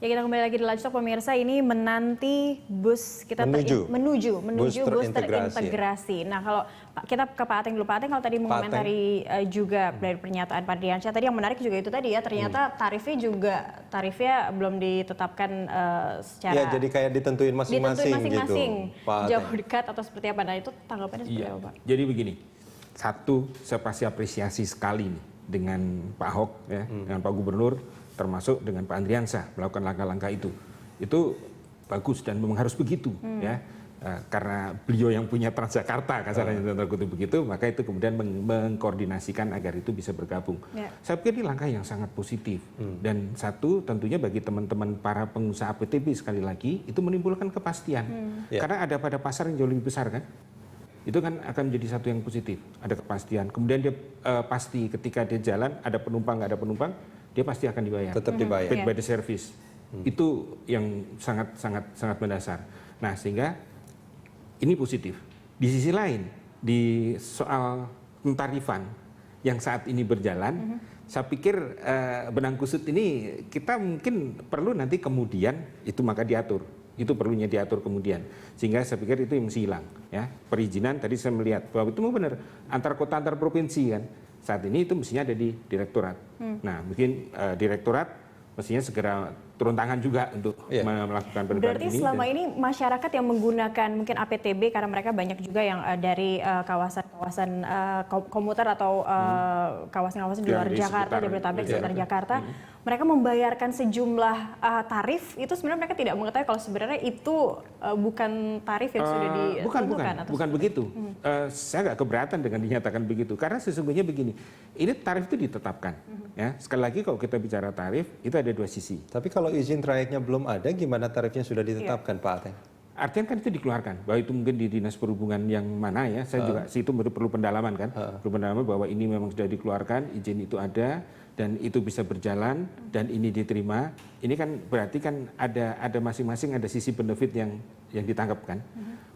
Ya, kita kembali lagi di Lunch Talk pemirsa, ini menanti bus kita menuju bus terintegrasi. Nah, kalau kita ke Pak Ateng dulu, Pak Ateng kalau tadi mengomentari juga dari pernyataan Pak Driansyah tadi, yang menarik juga itu tadi ya, ternyata tarifnya belum ditetapkan secara ya, jadi kayak ditentuin masing-masing gitu, jauh dekat atau seperti apa. Nah, itu tanggapannya seperti apa, Pak? Jadi begini, satu, saya pasti apresiasi sekali nih dengan Pak Ahok ya, dengan Pak Gubernur, termasuk dengan Pak Andriansyah melakukan langkah-langkah itu bagus dan memang harus begitu ya, karena beliau yang punya Transjakarta kasarnya tanda kutip begitu, maka itu kemudian mengkoordinasikan agar itu bisa bergabung. Saya pikir ini langkah yang sangat positif dan satu tentunya bagi teman-teman para pengusaha APTB sekali lagi itu menimbulkan kepastian karena ada pada pasar yang jauh lebih besar kan. Itu kan akan menjadi satu yang positif, ada kepastian. Kemudian dia pasti ketika dia jalan ada penumpang nggak ada penumpang, dia pasti akan dibayar. Tetap dibayar. Paid by the service. Itu yang sangat mendasar. Nah, sehingga ini positif. Di sisi lain, di soal pentarifan yang saat ini berjalan, saya pikir benang kusut ini kita mungkin perlu nanti kemudian itu maka diatur. Itu perlunya diatur kemudian, sehingga saya pikir itu yang mesti hilang ya. Perizinan tadi saya melihat bahwa itu mau benar antar kota antar provinsi kan, saat ini itu mestinya ada di direktorat. Nah mungkin direktorat mestinya segera turun tangan juga untuk melakukan perubahan ini. Berarti selama ini masyarakat yang menggunakan mungkin APTB karena mereka banyak juga yang dari kawasan-kawasan komuter atau kawasan-kawasan di luar Jakarta, Jabodetabek, sekitar Jakarta, mereka membayarkan sejumlah tarif itu sebenarnya mereka tidak mengetahui kalau sebenarnya itu bukan tarif yang sudah ditentukan. Bukan begitu. Saya nggak keberatan dengan dinyatakan begitu karena sesungguhnya begini, ini tarif itu ditetapkan. Ya, sekali lagi kalau kita bicara tarif itu ada dua sisi. Tapi kalau izin trayeknya belum ada, gimana tarifnya sudah ditetapkan, Pak Ateng? Artinya kan itu dikeluarkan, bahwa itu mungkin di Dinas Perhubungan yang mana ya, saya juga itu perlu pendalaman kan, perlu pendalaman bahwa ini memang sudah dikeluarkan, izin itu ada, dan itu bisa berjalan, dan ini diterima. Ini kan berarti kan ada masing-masing ada sisi benefit yang ditangkap kan.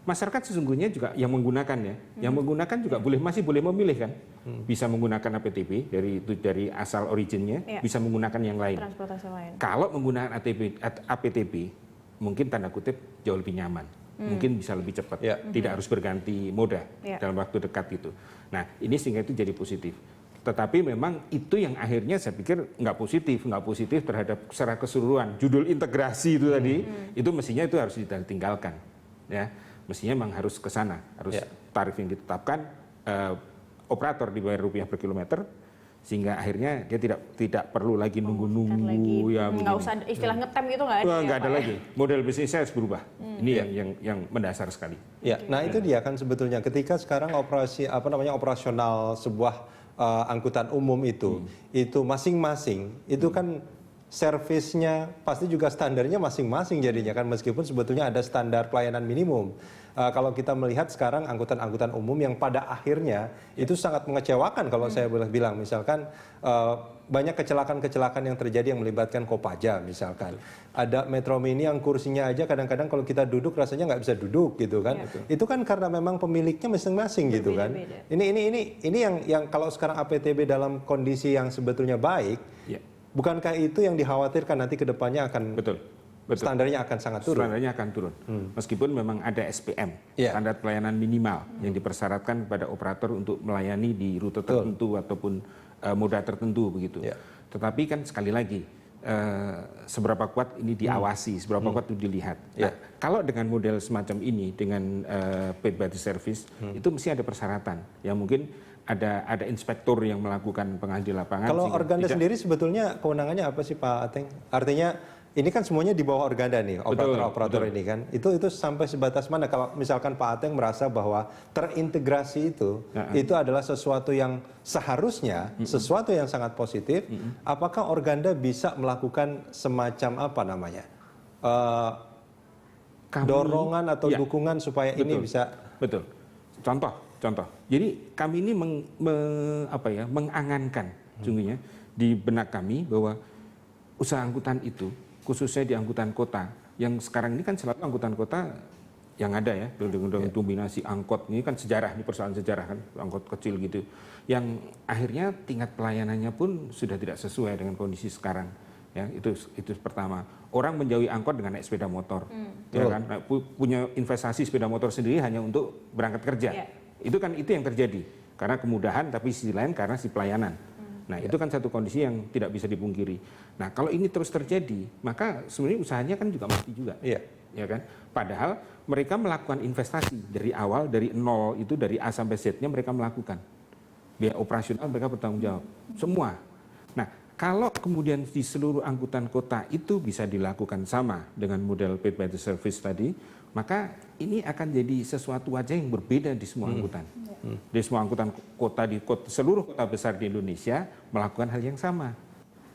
Masyarakat sesungguhnya juga yang menggunakan ya, yang menggunakan juga masih boleh memilih kan, bisa menggunakan APTB dari asal originnya, bisa menggunakan yang lain. Transportasi lain. Kalau menggunakan APTB, mungkin tanda kutip jauh lebih nyaman, mungkin bisa lebih cepat, tidak harus berganti moda dalam waktu dekat itu. Nah ini sehingga itu jadi positif. Tetapi memang itu yang akhirnya saya pikir nggak positif terhadap secara keseluruhan. Judul integrasi itu tadi, itu mestinya itu harus ditinggalkan, ya. Mestinya memang harus ke sana, harus tarif yang ditetapkan, operator dibayar rupiah per kilometer, sehingga akhirnya dia tidak perlu lagi nunggu-nunggu ya. Nggak usah istilah ngetem itu nggak ada. Nggak ada lagi. Model bisnisnya harus berubah. Ini yang mendasar sekali. Ya, nah itu dia kan sebetulnya ketika sekarang operasional sebuah angkutan umum itu masing-masing itu kan servisnya pasti juga standarnya masing-masing jadinya kan, meskipun sebetulnya ada standar pelayanan minimum. Kalau kita melihat sekarang angkutan-angkutan umum yang pada akhirnya itu sangat mengecewakan kalau saya boleh bilang, misalkan banyak kecelakaan-kecelakaan yang terjadi yang melibatkan Kopaja misalkan. Ada Metro Mini yang kursinya aja kadang-kadang kalau kita duduk rasanya nggak bisa duduk gitu kan. Itu kan karena memang pemiliknya masing-masing gitu kan. Ini yang kalau sekarang APTB dalam kondisi yang sebetulnya baik, bukankah itu yang dikhawatirkan nanti ke depannya akan standarnya akan sangat turun? Standarnya akan turun. Meskipun memang ada SPM, standar pelayanan minimal yang dipersyaratkan pada operator untuk melayani di rute tertentu ataupun moda tertentu begitu. Tetapi kan sekali lagi seberapa kuat ini diawasi, seberapa kuat itu dilihat. Nah, kalau dengan model semacam ini dengan paid by the service itu mesti ada persyaratan yang mungkin ada inspektur yang melakukan pengadil lapangan. Kalau Organda sendiri sebetulnya kewenangannya apa sih Pak Ateng? Artinya ini kan semuanya di bawah Organda nih, operator ini kan. Itu sampai sebatas mana kalau misalkan Pak Ateng merasa bahwa terintegrasi itu adalah sesuatu yang seharusnya sesuatu yang sangat positif, apakah Organda bisa melakukan semacam apa namanya? Dorongan atau dukungan supaya ini bisa Contoh. Jadi kami ini mengangankan sungguhnya di benak kami bahwa usaha angkutan itu khususnya di angkutan kota yang sekarang ini kan selalu angkutan kota yang ada ya dengan dominasi angkot ini kan sejarah, ini persoalan sejarah kan, angkot kecil gitu yang akhirnya tingkat pelayanannya pun sudah tidak sesuai dengan kondisi sekarang. Ya, itu pertama. Orang menjauhi angkot dengan naik sepeda motor, ya kan? Punya investasi sepeda motor sendiri hanya untuk berangkat kerja. Itu yang terjadi karena kemudahan, tapi sisi lain karena si pelayanan. Nah, itu kan satu kondisi yang tidak bisa dipungkiri. Nah, kalau ini terus terjadi, maka sebenarnya usahanya kan juga mati juga, ya kan? Padahal mereka melakukan investasi dari awal, dari nol itu, dari A sampai Z-nya mereka melakukan. Biaya operasional mereka bertanggung jawab, semua. Nah, kalau kemudian di seluruh angkutan kota itu bisa dilakukan sama dengan model paid by the service tadi, maka ini akan jadi sesuatu wajah yang berbeda di semua angkutan. Di semua angkutan kota seluruh kota besar di Indonesia melakukan hal yang sama.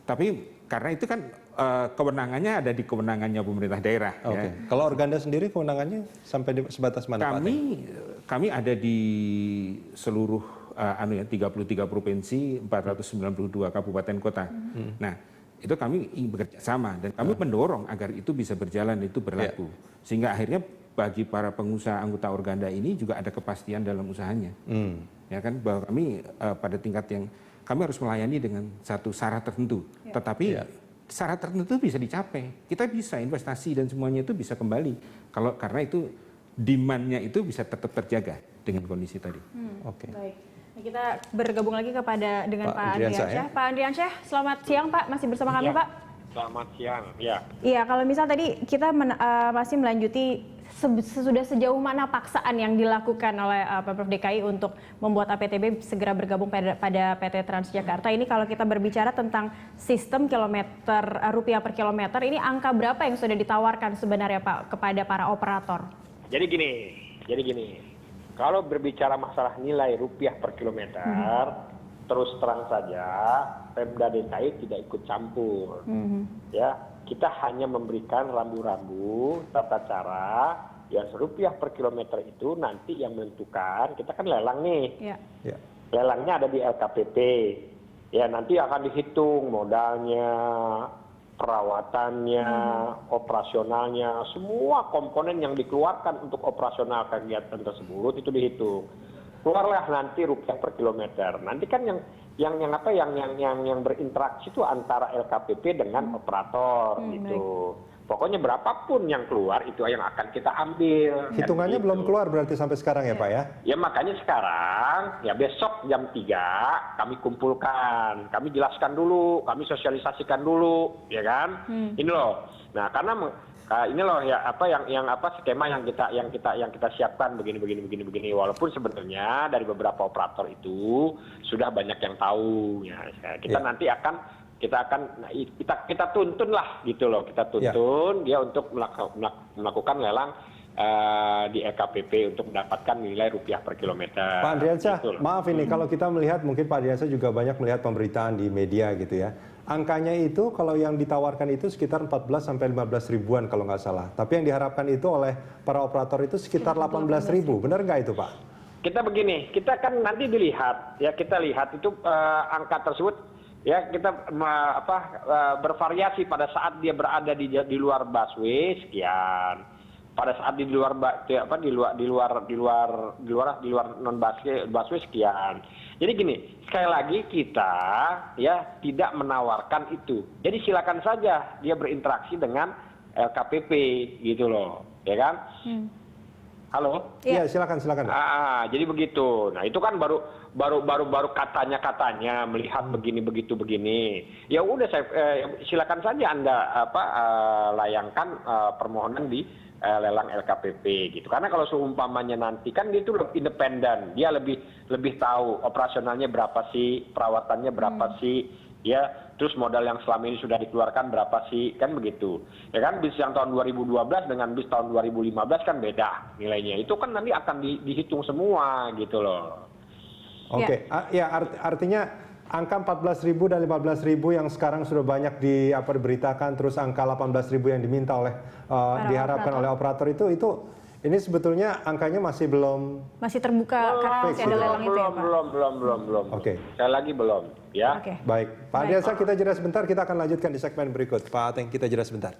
Tapi karena itu kan kewenangannya ada di kewenangannya pemerintah daerah. Ya. Kalau Organda sendiri kewenangannya sampai sebatas mana, Pak? Kami ada di seluruh 33 provinsi, 492 kabupaten kota. Nah, itu kami bekerja sama dan kami mendorong agar itu bisa berjalan, itu berlaku. Sehingga akhirnya bagi para pengusaha anggota Organda ini juga ada kepastian dalam usahanya. Ya kan, bahwa kami pada tingkat yang kami harus melayani dengan satu syarat tertentu. Tetapi syarat tertentu bisa dicapai. Kita bisa investasi dan semuanya itu bisa kembali. Karena itu demand-nya itu bisa tetap terjaga dengan kondisi tadi. Baik. Kita bergabung lagi dengan Pak Andriansyah. Ya? Pak Andriansyah, selamat siang Pak, masih bersama kami Pak? Selamat siang, ya. Iya, kalau misal tadi kita masih melanjuti sudah sejauh mana paksaan yang dilakukan oleh Pemprov DKI untuk membuat APTB segera bergabung pada PT Transjakarta. Ini kalau kita berbicara tentang sistem rupiah per kilometer, ini angka berapa yang sudah ditawarkan sebenarnya Pak kepada para operator? Jadi gini. Kalau berbicara masalah nilai rupiah per kilometer, terus terang saja Pemda DKI tidak ikut campur. Ya, kita hanya memberikan rambu-rambu tata cara. Ya, rupiah per kilometer itu nanti yang menentukan, kita kan lelang nih. Lelangnya ada di LKPP. Ya, nanti akan dihitung modalnya, perawatannya, operasionalnya, semua komponen yang dikeluarkan untuk operasional kegiatan tersebut itu dihitung. Keluarlah nanti rupiah per kilometer. Nanti kan yang berinteraksi itu antara LKPP dengan operator gitu. Pokoknya berapapun yang keluar itu yang akan kita ambil. Hitungannya belum keluar berarti sampai sekarang ya Pak ya? Ya makanya sekarang, ya besok jam 3 kami kumpulkan, kami jelaskan dulu, kami sosialisasikan dulu, ya kan? Ini loh. Nah karena ini loh ya skema yang kita siapkan begini. Walaupun sebenarnya dari beberapa operator itu sudah banyak yang tahu. Ya nanti kita tuntun lah gitu loh, kita tuntun dia untuk melakukan lelang di LKPP untuk mendapatkan nilai rupiah per kilometer. Pak Andriansyah, gitu maaf ini kalau kita melihat, mungkin Pak Andriansyah juga banyak melihat pemberitaan di media gitu ya. Angkanya itu kalau yang ditawarkan itu sekitar 14 sampai 15 ribuan kalau nggak salah. Tapi yang diharapkan itu oleh para operator itu sekitar 18 ribu. Benar nggak itu Pak? Kita begini, kita kan nanti dilihat ya, kita lihat itu angka tersebut. Ya kita bervariasi pada saat dia berada di luar busway sekian, pada saat di luar non busway sekian. Jadi gini, sekali lagi kita ya tidak menawarkan itu. Jadi silakan saja dia berinteraksi dengan LKPP gitu loh, ya kan? Halo? Iya, silakan. Jadi begitu. Nah, itu kan baru katanya melihat begini. Ya udah silakan saja Anda layangkan permohonan di lelang LKPP gitu. Karena kalau seumpamanya nanti kan dia itu independen. Dia lebih tahu operasionalnya berapa sih, perawatannya berapa sih, ya. Terus modal yang selama ini sudah dikeluarkan berapa sih, kan begitu. Ya kan bis yang tahun 2012 dengan bis tahun 2015 kan beda nilainya. Itu kan nanti akan dihitung semua gitu loh. Oke, artinya angka 14.000 dan 15.000 yang sekarang sudah banyak diberitakan, terus angka 18.000 yang diminta oleh diharapkan oleh operator itu ini sebetulnya angkanya masih terbuka karena masih ada lelang itu ya Pak? Belum. Oke. Sekali lagi belum, ya. Baik, Pak Andriansyah kita jeda sebentar, kita akan lanjutkan di segmen berikut. Pak Ateng, kita jeda sebentar.